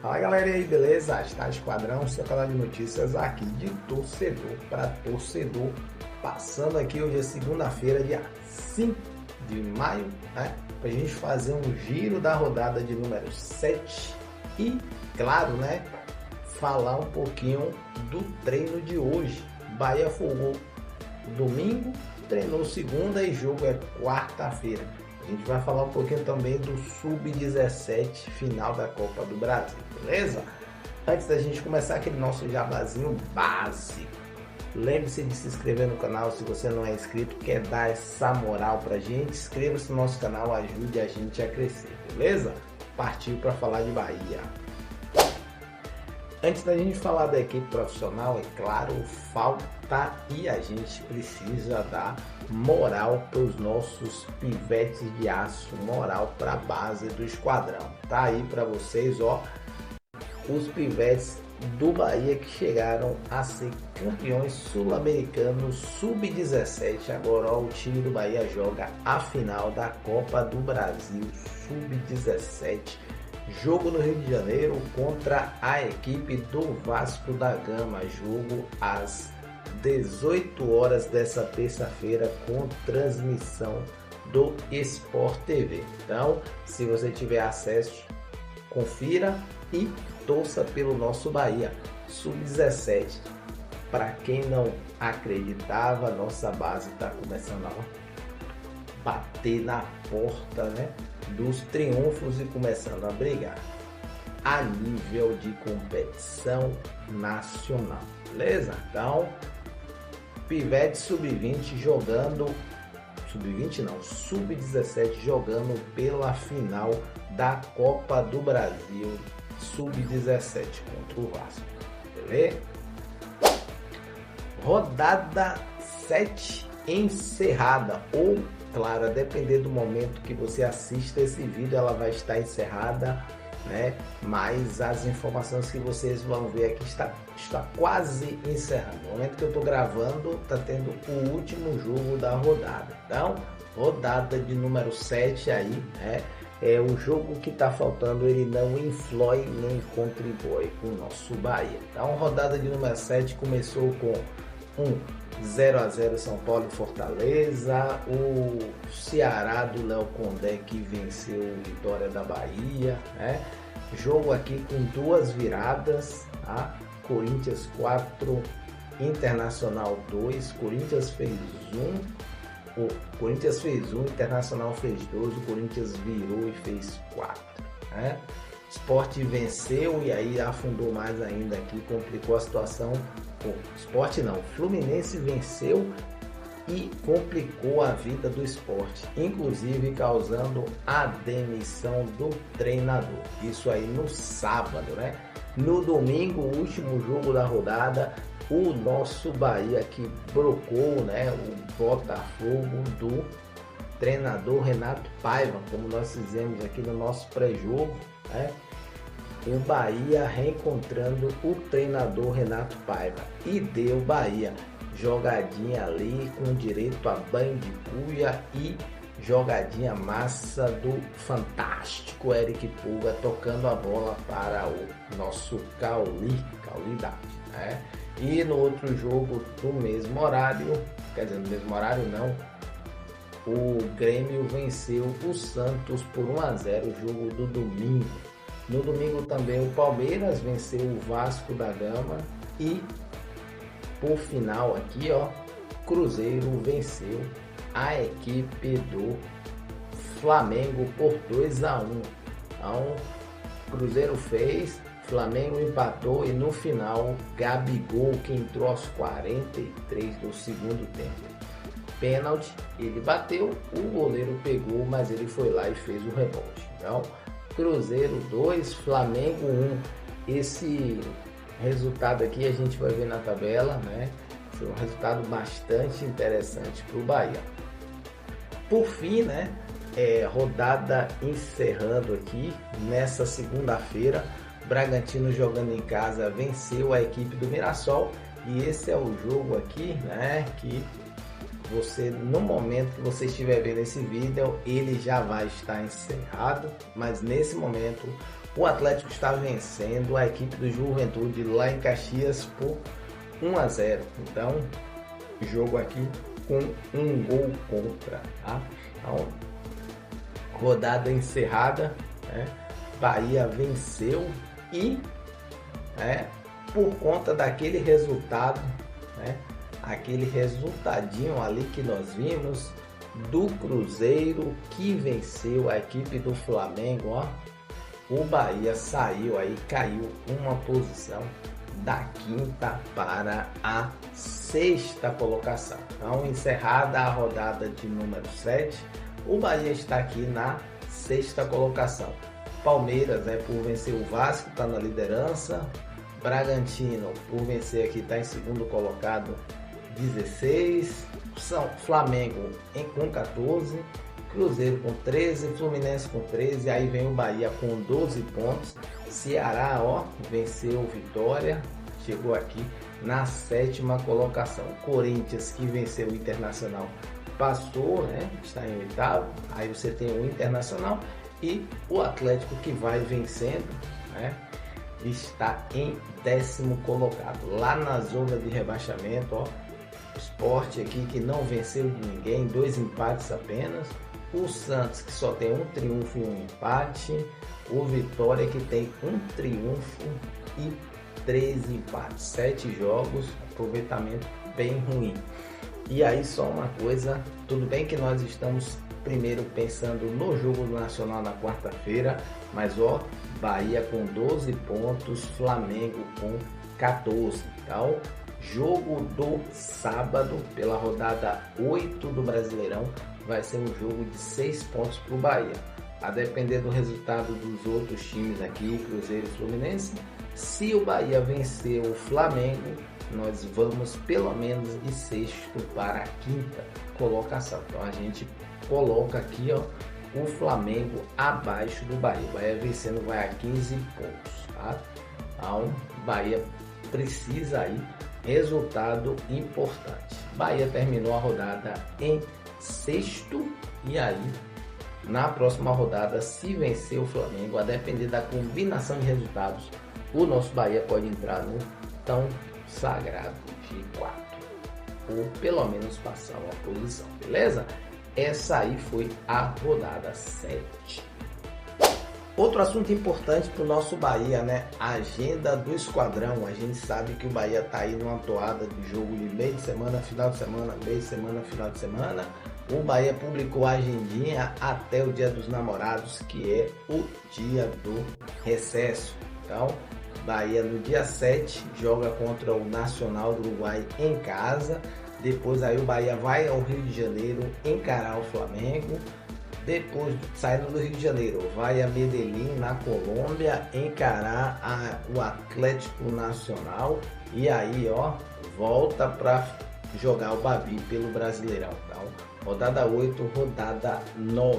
Fala galera, e aí, beleza? Está Esquadrão, seu canal de notícias aqui de torcedor para torcedor. Passando aqui hoje é segunda-feira, dia 5 de maio, né? Para a gente fazer um giro da rodada de número 7 e, claro, né? Falar um pouquinho do treino de hoje. Bahia folgou domingo, treinou segunda e jogo é quarta-feira. A gente vai falar um pouquinho também do Sub-17 final da Copa do Brasil, beleza? Antes da gente começar aquele nosso jabazinho básico, lembre-se de se inscrever no canal se você não é inscrito, quer dar essa moral pra gente, inscreva-se no nosso canal, ajude a gente a crescer, beleza? Partiu para falar de Bahia. Antes da gente falar da equipe profissional, é claro, falta e a gente precisa dar moral para os nossos pivetes de aço, moral para a base do esquadrão. Tá aí para vocês, ó, os pivetes do Bahia que chegaram a ser campeões sul-americanos sub-17. Agora, ó, o time do Bahia joga a final da Copa do Brasil sub-17. Jogo no Rio de Janeiro contra a equipe do Vasco da Gama. Jogo às 18 horas dessa terça-feira com transmissão do Sport TV. Então, se você tiver acesso, confira e torça pelo nosso Bahia Sub-17. Para quem não acreditava, nossa base está começando a bater na porta, né, dos triunfos e começando a brigar a nível de competição nacional, beleza? Então, Pivete Sub-20 jogando, Sub-20 não, Sub-17 jogando pela final da Copa do Brasil Sub-17 contra o Vasco, beleza? Rodada 7 encerrada, ou claro, a depender do momento que você assista esse vídeo, ela vai estar encerrada, né? Mas as informações que vocês vão ver aqui está quase encerrando. No momento que eu estou gravando, está tendo o último jogo da rodada. Então, rodada de número 7 aí, né? É o jogo que está faltando, ele não influi nem contribui com o nosso Bahia. Então, rodada de número 7 começou com 0-0 São Paulo e Fortaleza, o Ceará do Léo Condé que venceu o Vitória da Bahia, né? Jogo aqui com duas viradas, tá? Corinthians 4, Internacional 2, Corinthians fez 1, Internacional fez 2, o Corinthians virou e fez 4, né? Sport venceu e aí afundou mais ainda aqui, complicou a situação. Sport não, Fluminense venceu e complicou a vida do Sport, inclusive causando a demissão do treinador. Isso aí no sábado, né? No domingo, o último jogo da rodada, o nosso Bahia que brocou, né, o Botafogo do treinador Renato Paiva, como nós fizemos aqui no nosso pré-jogo, né? O Bahia reencontrando o treinador Renato Paiva e deu Bahia jogadinha ali com direito a banho de cuia e jogadinha massa do fantástico Eric Pulga tocando a bola para o nosso Cauli Dade, né? E no outro jogo do mesmo horário, quer dizer, no mesmo horário não, o Grêmio venceu o Santos por 1-0, o jogo do domingo. No domingo também o Palmeiras venceu o Vasco da Gama e, por final aqui, ó, Cruzeiro venceu a equipe do Flamengo por 2-1. Então, Cruzeiro fez, Flamengo empatou e no final Gabigol, que entrou aos 43 do segundo tempo. Pênalti, ele bateu, o goleiro pegou, mas ele foi lá e fez o rebote. Então, Cruzeiro 2, Flamengo 1. Esse resultado aqui a gente vai ver na tabela, né? Foi um resultado bastante interessante para o Bahia. Por fim, né? Rodada encerrando aqui nessa segunda-feira. Bragantino jogando em casa venceu a equipe do Mirassol e esse é o jogo aqui, né? Que você, no momento que você estiver vendo esse vídeo, ele já vai estar encerrado, mas nesse momento o Atlético está vencendo a equipe do Juventude lá em Caxias por 1-0. Então, jogo aqui com um gol contra, tá? Então, rodada encerrada, né? Bahia venceu e, por conta daquele resultado, né? Aquele resultadinho ali que nós vimos do Cruzeiro que venceu a equipe do Flamengo, ó, o Bahia saiu aí, caiu uma posição da 5ª para a 6ª colocação. Então, encerrada a rodada de número 7, o Bahia está aqui na 6ª colocação. Palmeiras, por vencer o Vasco, está na liderança. Bragantino, por vencer aqui, está em segundo colocado, 16. Flamengo com 14. Cruzeiro com 13. Fluminense com 13. Aí vem o Bahia com 12 pontos. Ceará, ó, venceu Vitória, chegou aqui na 7ª colocação. Corinthians, que venceu o Internacional, passou, né? Está em 8º. Aí você tem o Internacional e o Atlético, que vai vencendo, né? Está em 10º colocado, lá na zona de rebaixamento, ó. Sport aqui que não venceu de ninguém, 2 empates apenas. O Santos, que só tem um triunfo e um empate. O Vitória, que tem um triunfo e 3 empates, 7 jogos, aproveitamento bem ruim. E aí só uma coisa, tudo bem que nós estamos primeiro pensando no jogo nacional na quarta-feira, mas ó, Bahia com 12 pontos, Flamengo com 14. Então, jogo do sábado pela rodada 8 do Brasileirão vai ser um jogo de 6 pontos para o Bahia. A depender do resultado dos outros times aqui, Cruzeiro e Fluminense, se o Bahia vencer o Flamengo, nós vamos pelo menos de 6º para a 5ª colocação. Então a gente coloca aqui, ó, o Flamengo abaixo do Bahia. O Bahia vencendo vai a 15 pontos, tá? Então, Bahia precisa aí resultado importante. Bahia terminou a rodada em 6º e aí na próxima rodada, se vencer o Flamengo, a depender da combinação de resultados, o nosso Bahia pode entrar no tão sagrado G4 ou pelo menos passar uma posição, beleza? Essa aí foi a rodada 7. Outro assunto importante para o nosso Bahia, né? A agenda do esquadrão. A gente sabe que o Bahia está aí numa toada de jogo de meio de semana, final de semana, meio de semana, final de semana. O Bahia publicou a agendinha até o Dia dos Namorados, que é o dia do recesso. Então, Bahia no dia 7 joga contra o Nacional do Uruguai em casa. Depois aí o Bahia vai ao Rio de Janeiro encarar o Flamengo. Depois, saindo do Rio de Janeiro, vai a Medellín, na Colômbia, encarar o Atlético Nacional. E aí, ó, volta para jogar o Bavi pelo Brasileirão. Então, rodada 8, rodada 9.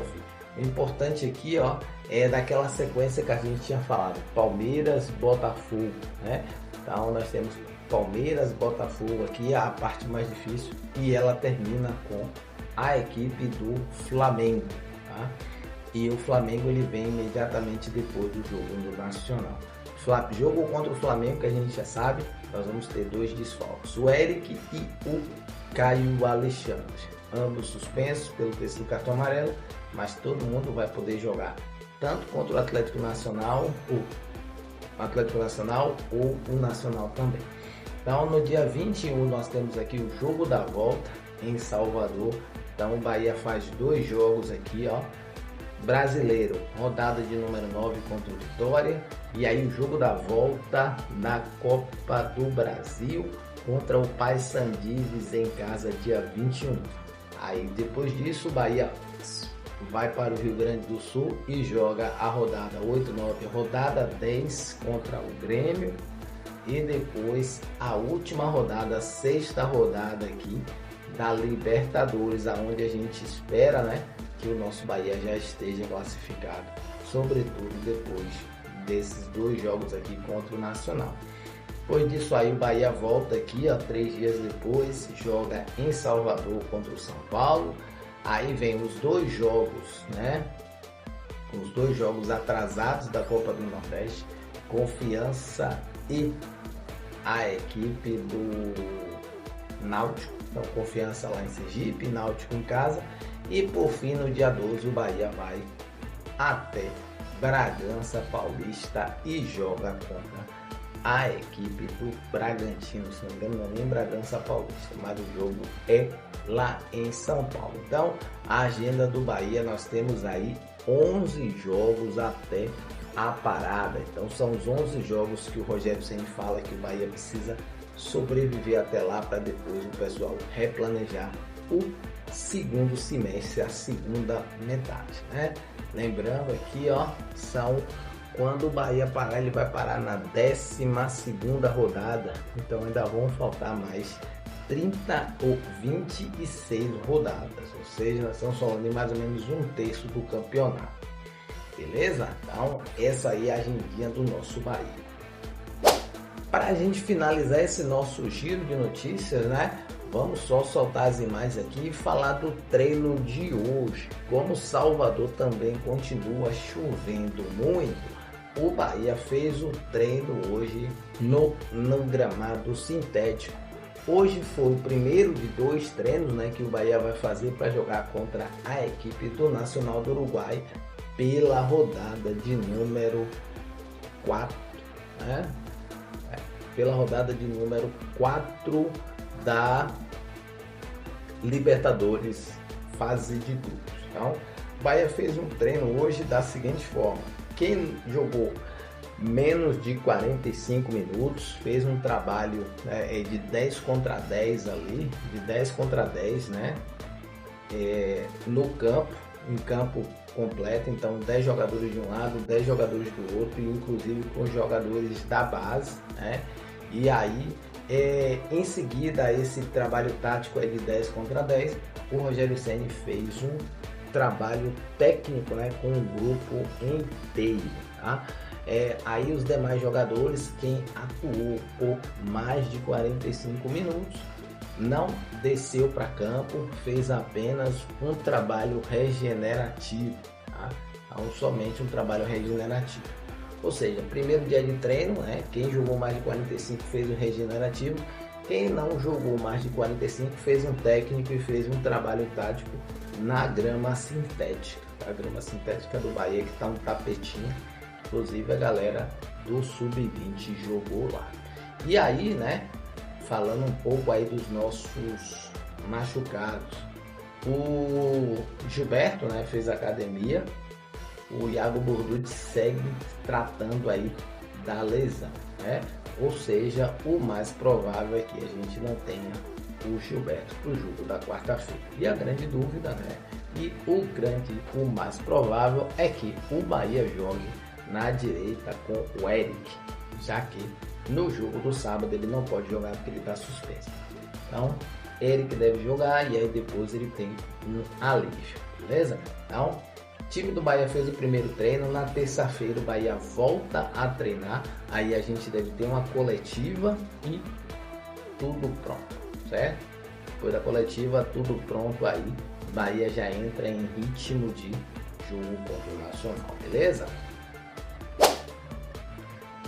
O importante aqui, ó, é daquela sequência que a gente tinha falado. Palmeiras, Botafogo, né? Então, nós temos Palmeiras, Botafogo aqui, a parte mais difícil. E ela termina com a equipe do Flamengo. Tá? E o Flamengo ele vem imediatamente depois do jogo do Nacional. Jogo contra o Flamengo, que a gente já sabe, nós vamos ter 2 desfalques, o Eric e o Caio Alexandre, ambos suspensos pelo terceiro cartão amarelo, mas todo mundo vai poder jogar tanto contra o Atlético Nacional ou o Nacional também. Então no dia 21 nós temos aqui o jogo da volta em Salvador. Então o Bahia faz 2 jogos aqui, ó. Brasileiro, rodada de número 9 contra o Vitória. E aí o jogo da volta na Copa do Brasil contra o Paysandives em casa dia 21. Aí depois disso o Bahia vai para o Rio Grande do Sul e joga a rodada 8, 9, rodada 10 contra o Grêmio. E depois a última rodada, a 6ª rodada aqui da Libertadores, aonde a gente espera, né, que o nosso Bahia já esteja classificado, sobretudo depois desses 2 jogos aqui contra o Nacional. Depois disso aí o Bahia volta aqui, ó, 3 dias depois, joga em Salvador contra o São Paulo. Aí vem os 2 jogos, né? Os 2 jogos atrasados da Copa do Nordeste, Confiança e a equipe do Náutico. Então, Confiança lá em Sergipe, Náutico em casa. E por fim, no dia 12, o Bahia vai até Bragança Paulista e joga contra a equipe do Bragantino. Se não me engano, não é nem Bragança Paulista, mas o jogo é lá em São Paulo. Então, a agenda do Bahia, nós temos aí 11 jogos até a parada. Então, são os 11 jogos que o Rogério Ceni fala que o Bahia precisa sobreviver até lá, para depois o pessoal replanejar o segundo semestre, a segunda metade, né? Lembrando aqui, ó, quando o Bahia parar, ele vai parar na 12ª rodada, então ainda vão faltar mais 30 ou 26 rodadas, ou seja, nós estamos falando de mais ou menos 1/3 do campeonato, beleza? Então essa aí é a agendinha do nosso Bahia. Para a gente finalizar esse nosso giro de notícias, né? Vamos só soltar as imagens aqui e falar do treino de hoje. Como Salvador também continua chovendo muito, o Bahia fez o treino hoje no gramado sintético. Hoje foi o primeiro de 2 treinos, né, que o Bahia vai fazer para jogar contra a equipe do Nacional do Uruguai pela rodada de número 4, né? Pela rodada de número 4 da Libertadores, fase de grupos. Então, o Bahia fez um treino hoje da seguinte forma: quem jogou menos de 45 minutos fez um trabalho, né, de 10 contra 10 ali, de 10 contra 10, né, no campo, em campo completo. Então 10 jogadores de um lado, 10 jogadores do outro, inclusive com jogadores da base, né? E aí, em seguida, esse trabalho tático de 10 contra 10, o Rogério Ceni fez um trabalho técnico, né, com o grupo inteiro, tá? Aí os demais jogadores, quem atuou por mais de 45 minutos, não desceu para campo, fez apenas um trabalho regenerativo, tá? Então, somente um trabalho regenerativo. Ou seja, primeiro dia de treino, né, quem jogou mais de 45 fez um regenerativo, quem não jogou mais de 45 fez um técnico e fez um trabalho tático na grama sintética. A grama sintética do Bahia, que está um tapetinho, inclusive a galera do Sub-20 jogou lá. E aí, né, falando um pouco aí dos nossos machucados, o Gilberto, né, fez academia. O Iago Borducci segue tratando aí da lesão, né? Ou seja, o mais provável é que a gente não tenha o Gilberto para o jogo da quarta-feira. E a grande dúvida, né? E o mais provável é que o Bahia jogue na direita com o Eric, já que no jogo do sábado ele não pode jogar porque ele está suspenso. Então, Eric deve jogar e aí depois ele tem um alívio, beleza? Então, o time do Bahia fez o primeiro treino. Na terça-feira o Bahia volta a treinar. Aí a gente deve ter uma coletiva e tudo pronto, certo? Depois da coletiva, tudo pronto aí. Bahia já entra em ritmo de jogo contra o Nacional, beleza?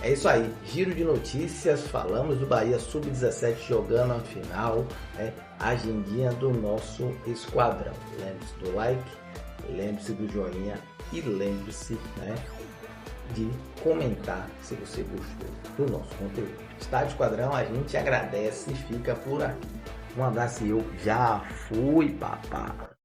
É isso aí, giro de notícias, falamos do Bahia Sub-17 jogando a final, né? Agendinha do nosso esquadrão. Lembre-se do like, lembre-se do joinha e lembre-se, né, de comentar se você gostou do nosso conteúdo. Estádio Esquadrão, a gente agradece e fica por aqui. Um abraço e eu já fui, papá.